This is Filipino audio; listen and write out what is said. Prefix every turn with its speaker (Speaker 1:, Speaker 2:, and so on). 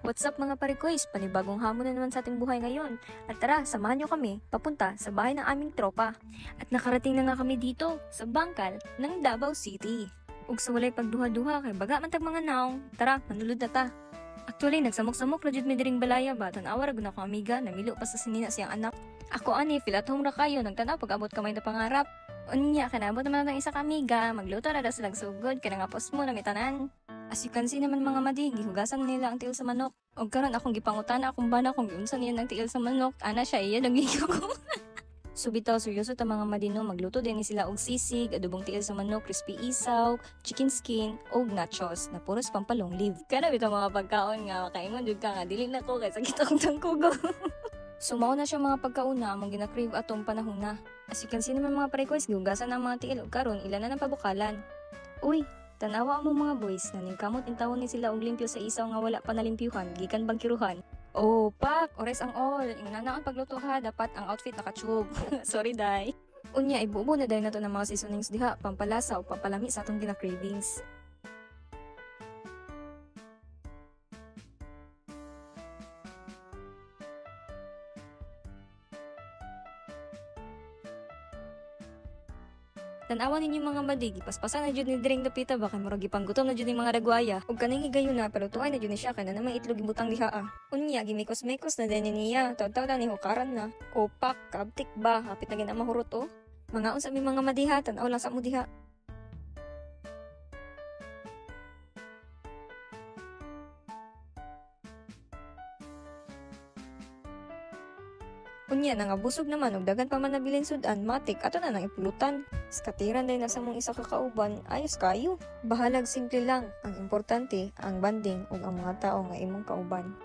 Speaker 1: What's up mga parikoys? Panibagong hamon na naman sa ating buhay ngayon. At tara, samahan nyo kami papunta sa bahay ng aming tropa. At nakarating na nga kami dito sa bangkal ng Davao City. Ug sa walay pagduha-duha kay baga man tag mga naong, tara, manulod na ta. Actually, nagsamok-samok ra jud mi diring balaya ba tan-awa ra gud ako amiga namilo pa sa sinina siyang anak. Ako ani feel at home ra kayo nagtanaw pag-abot kamay na pangarap. Unya kanabot naman ang isa ka amiga, magluto ra silang sugod kaya nga pos mo na mitanan. As you can see naman mga madi, gihugasan nila ang tiil sa manok. Og karon akong gipangutan akong bana kung giunsa niya ng tiil sa manok. Ana siya iya nagiyo ko. So bitaw seryoso ta mga madino, magluto din ni sila og sisig, adobong tiil sa manok, crispy isaw, chicken skin, og nachos na puros pampalong leaf. Kana bitaw mga pagkaon nga makaingon jud ka nga dili na ko kay sakit akong tangkugo. So mao na siya mga pagkauna among gina-crave atong panahon na. As you can see naman mga pre-request, gihugasan ang mga tiil og karon ilan na pabukalan. Uy, tanawa mo mga boys na ningkamot intawon ni sila og limpyo sa isaw nga wala pa nalimpyuhan gikan bangkiruhan. Oh, pak, ores ang all. Ingana ang pagluto ha, dapat ang outfit nakatsyog. Sorry, day. Unya, ibubo na dahil na to ng mga seasonings diha, pampalasa o pampalami sa atong gina-cravings. Tanawan ninyo mga madig, paspasan na jud ni diring dapita baka murag gipanggutom na jud ni mga ragwaya. Ug kaning higayon na pero tuay na jud ni siya kana namang itlog ibutang diha ah. Unya gimikos-mikos na din niya, taw-taw na ni hukaran na. Opak, kabtik ba, hapit na gina mahurot oh. Mga unsa mi mga madiha, tanaw lang sa mo diha. Unya na nga busog naman ug dagan pa man nabilin sudan, matik ato na nang ipulutan. Skatiran din na sa mong isa ka kauban, ayos kayo. Bahalag simple lang, ang importante ang banding ug ang mga tao nga imong kauban.